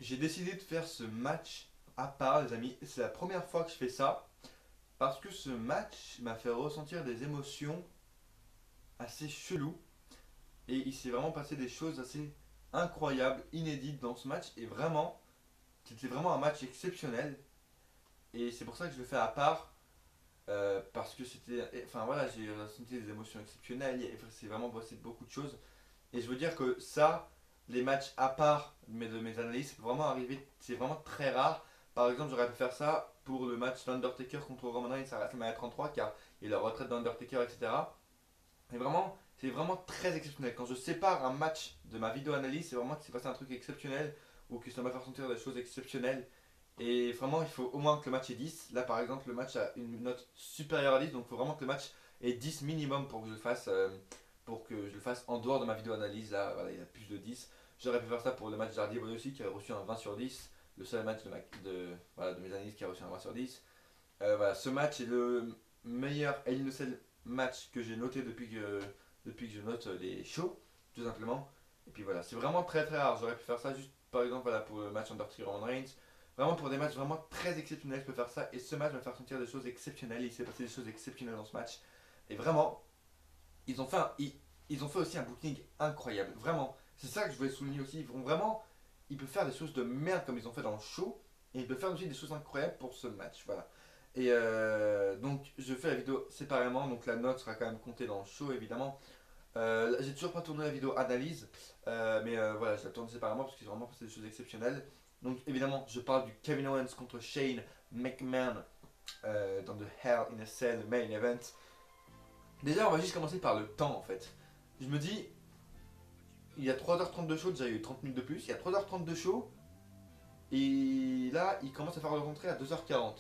j'ai décidé de faire ce match à part, les amis. C'est la première fois que je fais ça parce que ce match m'a fait ressentir des émotions assez cheloues et il s'est vraiment passé des choses assez incroyables, inédites dans ce match et vraiment, c'était vraiment un match exceptionnel et c'est pour ça que je le fais à part parce que c'était, enfin voilà, j'ai ressenti des émotions exceptionnelles. C'est vraiment passé beaucoup de choses et je veux dire que ça, les matchs à part de mes analyses, c'est vraiment arrivé, c'est vraiment très rare. Par exemple, j'aurais pu faire ça pour le match d'Undertaker contre Roman Reigns à WrestleMania 33, car il y a la retraite d'Undertaker, etc. Et vraiment, c'est vraiment très exceptionnel. Quand je sépare un match de ma vidéo analyse, c'est vraiment que c'est passé un truc exceptionnel ou que ça m'a fait ressentir des choses exceptionnelles. Et vraiment, il faut au moins que le match ait 10. Là, par exemple, le match a une note supérieure à 10, donc il faut vraiment que le match ait 10 minimum pour que je le fasse. Pour que je le fasse en dehors de ma vidéo analyse. Là, voilà, il y a plus de 10. J'aurais pu faire ça pour le match d'Hardy Boy aussi, qui a reçu un 20 sur 10. Le seul match voilà, de mes analyses qui a reçu un 20 sur 10. Voilà, ce match est le meilleur Hell in a Cell match que j'ai noté depuis que je note les shows, tout simplement. Et puis voilà, c'est vraiment très très rare. J'aurais pu faire ça juste par exemple voilà, pour le match Undertaker Roman Reigns. Vraiment pour des matchs vraiment très exceptionnels, je peux faire ça. Et ce match va me faire sentir des choses exceptionnelles. Il s'est passé des choses exceptionnelles dans ce match. Et vraiment, ils ont fait, ils ont fait aussi un booking incroyable. Vraiment, c'est ça que je voulais souligner aussi. Ils vont vraiment, ils peuvent faire des choses de merde comme ils ont fait dans le show. Et ils peuvent faire aussi des choses incroyables pour ce match. Voilà. Et donc, je fais la vidéo séparément. Donc, la note sera quand même comptée dans le show, évidemment. J'ai toujours pas tourné la vidéo analyse, mais voilà, je la tourne séparément parce qu'il s'est vraiment passé des choses exceptionnelles. Donc évidemment, je parle du Kevin Owens contre Shane McMahon dans le Hell in a Cell main event. Déjà, on va juste commencer par le temps en fait. Je me dis, il y a 3h30 de show, déjà il y a eu 30 minutes de plus, il y a 3h30 de show, et là, il commence à faire le rentrée à 2h40.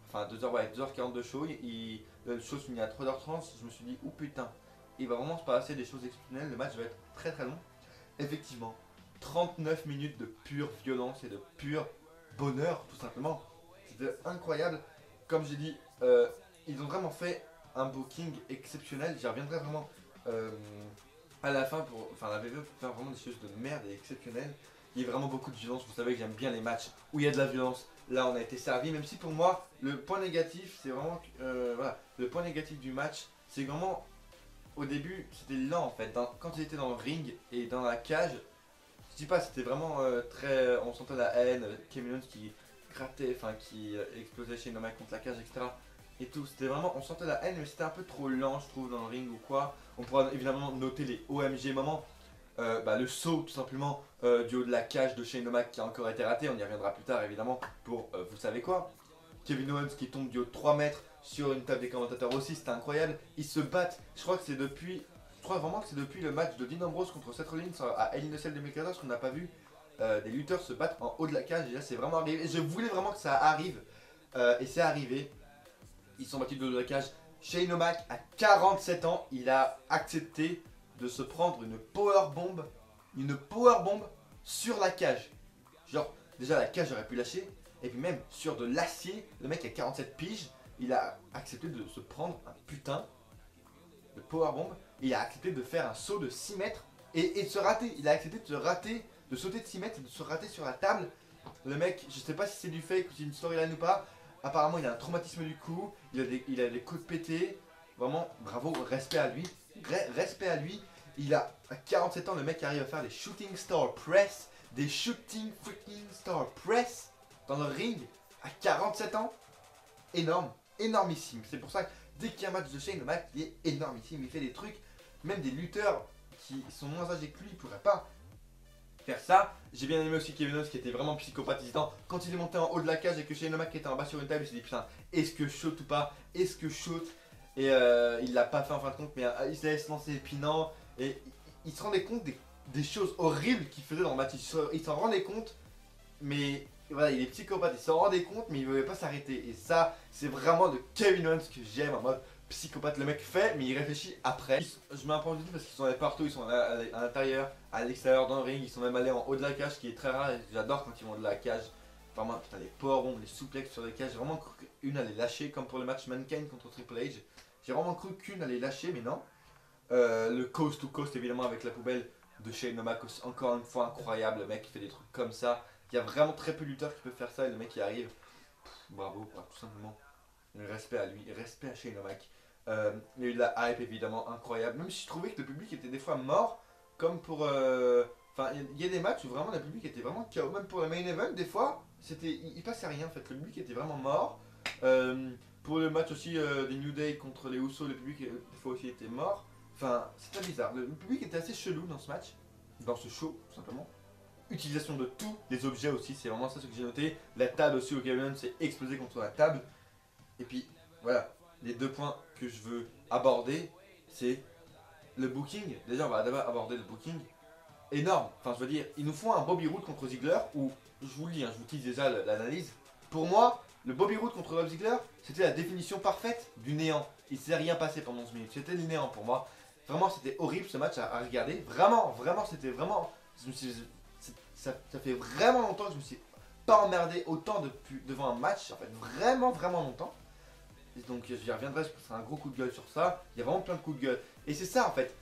Enfin, 2h, ouais, 2h40 de show, le show se finit à 3h30, je me suis dit, oh putain, il va vraiment se passer des choses exceptionnelles, le match va être très très long. Effectivement, 39 minutes de pure violence et de pur bonheur, tout simplement. C'était incroyable. Comme j'ai dit, ils ont vraiment fait un booking exceptionnel. J'y reviendrai vraiment euh, à la fin pour. Enfin, la VV pour faire vraiment des choses de merde et exceptionnelles. Il y a vraiment beaucoup de violence. Vous savez que j'aime bien les matchs où il y a de la violence. Là, on a été servi. Même si pour moi, le point négatif, c'est vraiment. Voilà, le point négatif du match, c'est vraiment au début, c'était lent en fait. Quand ils étaient dans le ring et dans la cage, je dis pas, c'était vraiment très. On sentait la haine, Kevin Owens qui grattait, enfin qui explosait chez Nomad contre la cage, etc. Et tout, c'était vraiment. On sentait la haine, mais c'était un peu trop lent, je trouve, dans le ring ou quoi. On pourra évidemment noter les OMG moments. Le saut tout simplement du haut de la cage de Shane O'Mac qui a encore été raté, on y reviendra plus tard évidemment pour vous savez quoi. Kevin Owens qui tombe du haut de 3 mètres sur une table des commentateurs aussi, c'était incroyable. Ils se battent, je crois que c'est depuis. Je crois vraiment que c'est depuis le match de Dean Ambrose contre Seth Rollins à Hell in a Cell 2014 qu'on n'a pas vu des lutteurs se battre en haut de la cage. Et là, c'est vraiment arrivé. Je voulais vraiment que ça arrive. Et c'est arrivé. Ils sont battus de haut de la cage. Shane O'Mac, à 47 ans, il a accepté de se prendre une power bomb sur la cage. Genre, déjà la cage aurait pu lâcher, et puis même sur de l'acier, le mec a 47 piges, il a accepté de se prendre un putain de powerbomb, et il a accepté de faire un saut de 6 mètres et de se rater. Il a accepté de se rater, de sauter de 6 mètres et de se rater sur la table. Le mec, je sais pas si c'est du fake ou si c'est une storyline ou pas, apparemment il a un traumatisme du cou, il a des côtes pétées. Vraiment, bravo, respect à lui. Respect à lui. Il a à 47 ans, le mec arrive à faire des shooting star press, des shooting freaking star press dans le ring à 47 ans. Énorme, énormissime. C'est pour ça que dès qu'il y a un match de Shane, le match il est énormissime. Il fait des trucs, même des lutteurs qui sont moins âgés que lui, ils pourraient pas faire ça. J'ai bien aimé aussi Kevin Owens qui était vraiment psychopathe hésitant. Quand il est monté en haut de la cage et que Shane O'Mac était en bas sur une table, il s'est dit putain, est-ce que je shoot ou pas? Est-ce que je shoot? Et il l'a pas fait en fin de compte, mais il se laisse lancer épinant. Et il se rendait compte des choses horribles qu'il faisait dans le match. Il s'en rendait compte, mais voilà, il est psychopathe, il s'en rendait compte, mais il ne voulait pas s'arrêter. Et ça, c'est vraiment de Kevin Owens que j'aime en mode psychopathe. Le mec fait, mais il réfléchit après. Je mets un point de vue parce qu'ils sont allés partout, ils sont allés à l'intérieur, à l'extérieur, dans le ring, ils sont même allés en haut de la cage, ce qui est très rare. Et j'adore quand ils vont de la cage. Vraiment, putain, les powerbombs, les souplexes sur les cages. J'ai vraiment cru qu'une allait lâcher, comme pour le match Mankind contre Triple H. J'ai vraiment cru qu'une allait lâcher, mais non. Le coast to coast, évidemment, avec la poubelle de Shane O'Mac, encore une fois incroyable. Le mec qui fait des trucs comme ça. Il y a vraiment très peu de lutteurs qui peuvent faire ça et le mec qui arrive, bravo, quoi, tout simplement. Respect à lui, respect à Shane O'Mac. Il y a eu de la hype évidemment incroyable, même si je trouvais que le public était des fois mort, comme pour. Enfin, il y a des matchs où vraiment le public était vraiment KO, même pour le main event, des fois, il passait rien en fait, le public était vraiment mort. Pour le match aussi des New Day contre les Usos, le public des fois aussi était mort. Enfin, c'était bizarre, le public était assez chelou dans ce match, dans ce show, tout simplement. Utilisation de tous les objets aussi, c'est vraiment ça ce que j'ai noté. La table aussi au Kevin s'est explosé contre la table. Et puis, voilà, les deux points que je veux aborder, c'est le booking. Déjà, on va d'abord aborder le booking. Énorme. Enfin, je veux dire, ils nous font un Bobby Roode contre Ziggler, où, je vous le dis, hein, je vous utilise déjà l'analyse. Pour moi, le Bobby Roode contre Dolph Ziggler, c'était la définition parfaite du néant. Il ne s'est rien passé pendant 11 minutes. C'était le néant pour moi. Vraiment, c'était horrible ce match à regarder. Vraiment, vraiment, c'était vraiment. Ça fait vraiment longtemps que je me suis pas emmerdé autant devant un match. En fait, vraiment, vraiment longtemps. Et donc j'y reviendrai, je passerai un gros coup de gueule sur ça. Il y a vraiment plein de coups de gueule. Et c'est ça en fait.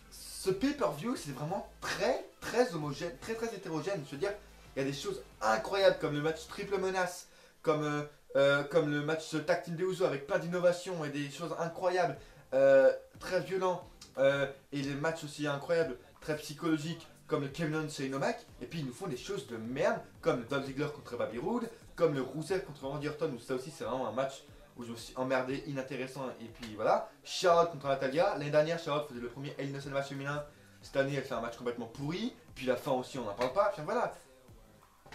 Ce pay-per-view, c'est vraiment très, très homogène, très, très hétérogène. Je veux dire, il y a des choses incroyables comme le match triple menace, comme le match tag team des Usos avec plein d'innovations et des choses incroyables, très violents. Et les matchs aussi incroyables, très psychologiques, comme le Kevin Owens et Nomak. Et puis ils nous font des choses de merde, comme le Dolph Ziggler contre Bobby Roode, comme le Rusev contre Randy Orton, où ça aussi c'est vraiment un match où je me suis emmerdé, inintéressant, et puis voilà. Charlotte contre Natalia. L'année dernière, Charlotte faisait le premier Hell in a Cell match féminin. Cette année, elle fait un match complètement pourri. Puis la fin aussi, on n'en parle pas. Enfin voilà.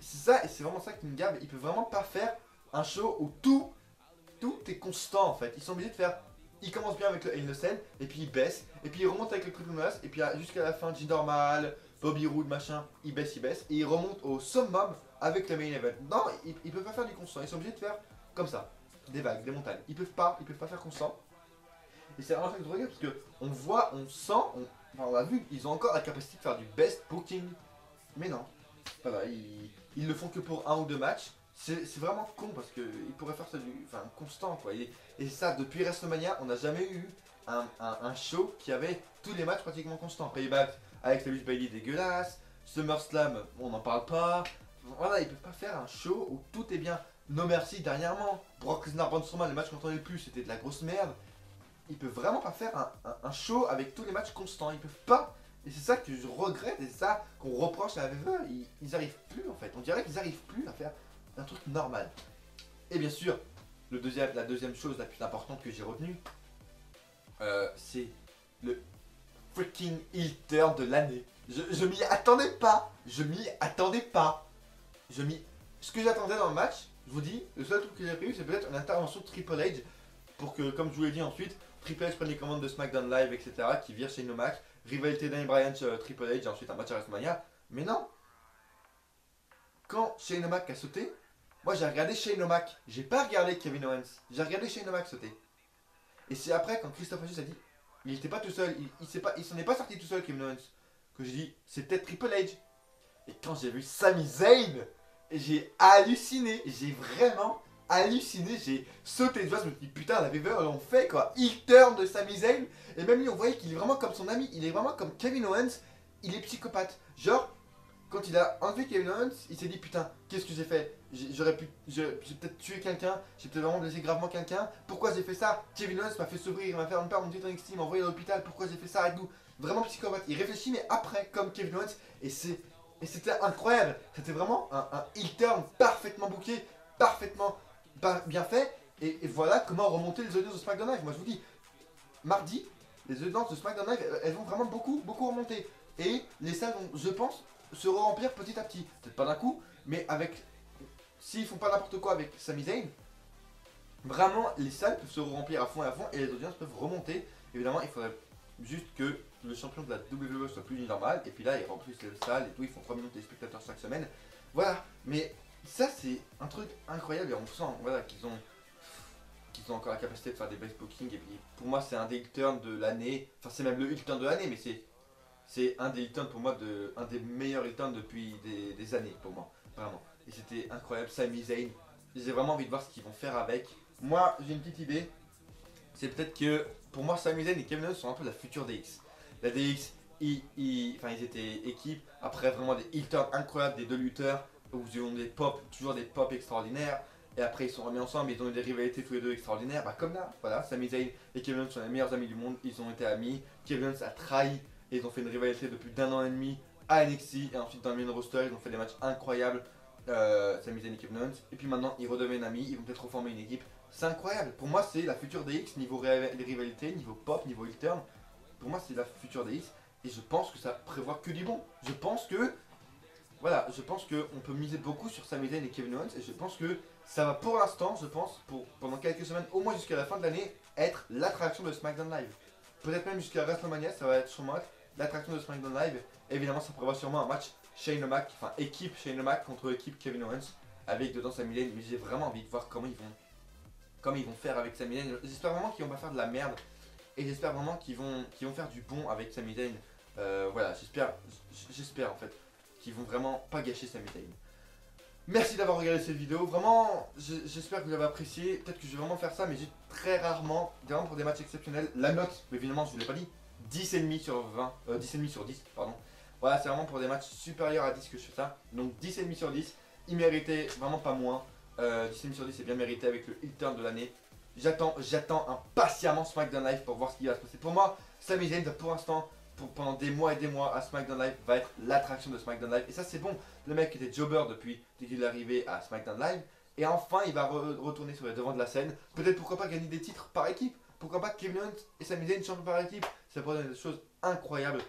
C'est ça, et c'est vraiment ça qui me gave. Ils peuvent vraiment pas faire un show où tout est constant en fait. Ils sont obligés de faire. Ils commencent bien avec le Hell in a Cell, et puis ils baissent, et puis ils remontent avec le triple menace, et puis jusqu'à la fin, G-Normal, Bobby Roode, machin, ils baissent, et ils remontent au summum avec le main event. Non, ils peuvent pas faire du constant. Ils sont obligés de faire comme ça. Des vagues, des montagnes. Ils peuvent pas faire constant. Et c'est vraiment ça que je regarde parce que on voit, on sent, enfin, on a vu, ils ont encore la capacité de faire du best booking. Mais non. Voilà, ils le font que pour un ou deux matchs. C'est vraiment con parce qu'ils pourraient faire ça constant quoi. Et ça, depuis WrestleMania, on n'a jamais eu un show qui avait tous les matchs pratiquement constants. Payback avec Savage Bailey dégueulasse. SummerSlam, on n'en parle pas. Voilà, ils peuvent pas faire un show où tout est bien. No Mercy dernièrement, Brock Lesnar, Braun Strowman, les matchs qu'on entendait le plus c'était de la grosse merde. Ils peuvent vraiment pas faire un show avec tous les matchs constants, ils peuvent pas. Et c'est ça que je regrette et c'est ça qu'on reproche à la WWE, ils arrivent plus en fait. On dirait qu'ils arrivent plus à faire un truc normal. Et bien sûr, la deuxième chose la plus importante que j'ai retenue, c'est le freaking heel turn de l'année. Je m'y attendais pas, ce que j'attendais dans le match, je vous dis, le seul truc que j'ai prévu, c'est peut-être une intervention de Triple H pour que, comme je vous l'ai dit ensuite, Triple H prenne les commandes de SmackDown Live, etc., qui vire chez Nomak, rivalité Daniel Bryan, Triple H, et ensuite un match à WrestleMania. Mais non, quand Shane O'Mac a sauté, moi j'ai regardé Shane O'Mac, j'ai pas regardé Kevin Owens, j'ai regardé Shane O'Mac sauter. Et c'est après, quand Christophe Asius a dit, il était pas tout seul, il s'en est pas sorti tout seul, Kevin Owens, que j'ai dit, c'est peut-être Triple H. Et quand j'ai vu Sami Zayn, j'ai halluciné, j'ai vraiment halluciné, j'ai sauté de joie, je me suis dit putain la Weaver l'ont fait quoi, il turn de Sami Zayn, et même lui on voyait qu'il est vraiment comme son ami, il est vraiment comme Kevin Owens, il est psychopathe, genre quand il a enlevé Kevin Owens, il s'est dit putain qu'est-ce que j'ai fait, j'ai peut-être tué quelqu'un, j'ai peut-être vraiment blessé gravement quelqu'un, pourquoi j'ai fait ça, Kevin Owens m'a fait s'ouvrir, il m'a fait perdre mon titre NXT, il m'a envoyé à l'hôpital, pourquoi j'ai fait ça avec nous, vraiment psychopathe, il réfléchit mais après comme Kevin Owens, et c'était incroyable, c'était vraiment un heel turn parfaitement booké, parfaitement bien fait, et voilà comment remonter les audiences de SmackDown Live. Moi je vous dis, mardi, les audiences de SmackDown Live, elles vont vraiment beaucoup, beaucoup remonter. Et les salles vont, je pense, se remplir petit à petit. Peut-être pas d'un coup, mais avec. S'ils font pas n'importe quoi avec Sami Zayn, vraiment les salles peuvent se remplir à fond et les audiences peuvent remonter. Évidemment, il faudrait juste que le champion de la WWE soit plus normal, et puis là ils remplissent les salles et tout, ils font 3 millions de téléspectateurs chaque semaine. Voilà, mais ça c'est un truc incroyable et on sent voilà, qu'ils ont encore la capacité de faire des best bookings. Et puis pour moi c'est un des heel turns de l'année, enfin c'est même le heel turn de l'année, mais c'est un des heel turns pour moi, un des meilleurs heel turns depuis des années pour moi, vraiment. Et c'était incroyable, Sami Zayn, j'ai vraiment envie de voir ce qu'ils vont faire avec. Moi j'ai une petite idée, c'est peut-être que pour moi Sami Zayn et Kevin Owens sont un peu la future DX. La DX, ils étaient équipe, après vraiment des heel turns incroyables des deux lutteurs, où ils ont des pop, toujours des pop extraordinaires. Et après ils sont remis ensemble, ils ont eu des rivalités tous les deux extraordinaires. Bah comme là, voilà, Sami Zayn et Kevin Owens sont les meilleurs amis du monde, ils ont été amis. Kevin Owens a trahi et ils ont fait une rivalité de plus d'1 an et demi à NXT. Et ensuite dans le main roster, ils ont fait des matchs incroyables. Sami Zayn et Kevin Owens. Et puis maintenant ils redeviennent amis, ils vont peut-être reformer une équipe. C'est incroyable. Pour moi c'est la future DX niveau rivalité, niveau pop, niveau heel turn. Pour moi c'est la future DX. Et je pense que ça prévoit que du bon. Je pense que voilà, je pense qu'on peut miser beaucoup sur Sami Zayn et Kevin Owens. Et je pense que ça va pour l'instant, je pense, pendant quelques semaines, au moins jusqu'à la fin de l'année, être l'attraction de SmackDown Live. Peut-être même jusqu'à WrestleMania, ça va être sûrement l'attraction de SmackDown Live. Évidemment, ça prévoit sûrement un match Shane O'Mac, enfin équipe Shane O'Mac contre équipe Kevin Owens, avec dedans Sami Zayn. Mais j'ai vraiment envie de voir comment ils vont faire avec Sami Zayn. J'espère vraiment qu'ils vont pas faire de la merde. Et j'espère vraiment qu'ils vont faire du bon avec Sami Zayn. Voilà, j'espère en fait qu'ils vont vraiment pas gâcher Sami Zayn. Merci d'avoir regardé cette vidéo, vraiment j'espère que vous avez apprécié, peut-être que je vais vraiment faire ça mais j'ai très rarement, vraiment pour des matchs exceptionnels, la note, mais évidemment je vous l'ai pas dit, 10,5 sur 20, 10,5 sur 10, pardon. Voilà, c'est vraiment pour des matchs supérieurs à 10 que je fais ça, donc 10,5 sur 10, il méritait vraiment pas moins, 10,5 sur 10 c'est bien mérité avec le heel turn de l'année. J'attends impatiemment SmackDown Live pour voir ce qui va se passer. Pour moi, Sami Zayn pour l'instant, pendant des mois et des mois à SmackDown Live, va être l'attraction de SmackDown Live. Et ça c'est bon, le mec était jobber depuis dès qu'il est arrivé à SmackDown Live. Et enfin il va retourner sur les devants de la scène. Peut-être pourquoi pas gagner des titres par équipe. Pourquoi pas Kevin Owens et Sami Zayn champions par équipe. Ça pourrait donner des choses incroyables.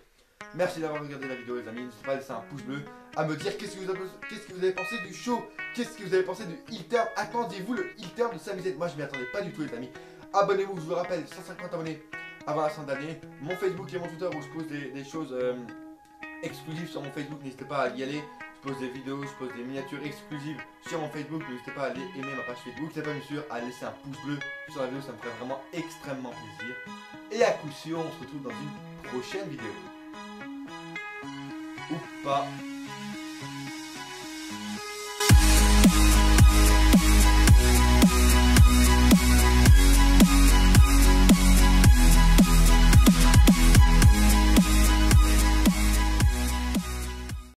Merci d'avoir regardé la vidéo les amis, n'hésitez pas à laisser un pouce bleu, à me dire qu'est-ce que vous avez pensé du show, qu'est-ce que vous avez pensé du heel turn, attendez-vous le heel turn de Sami Zayn, moi je m'y attendais pas du tout les amis. Abonnez-vous, je vous le rappelle, 150 abonnés avant la fin d'année, mon Facebook et mon Twitter où je pose des choses exclusives sur mon Facebook, n'hésitez pas à y aller, je pose des vidéos, je pose des miniatures exclusives sur mon Facebook, n'hésitez pas à aller aimer ma page Facebook, n'hésitez pas bien sûr à laisser un pouce bleu sur la vidéo, ça me ferait vraiment extrêmement plaisir. Et à coup sûr, on se retrouve dans une prochaine vidéo. Ou pas.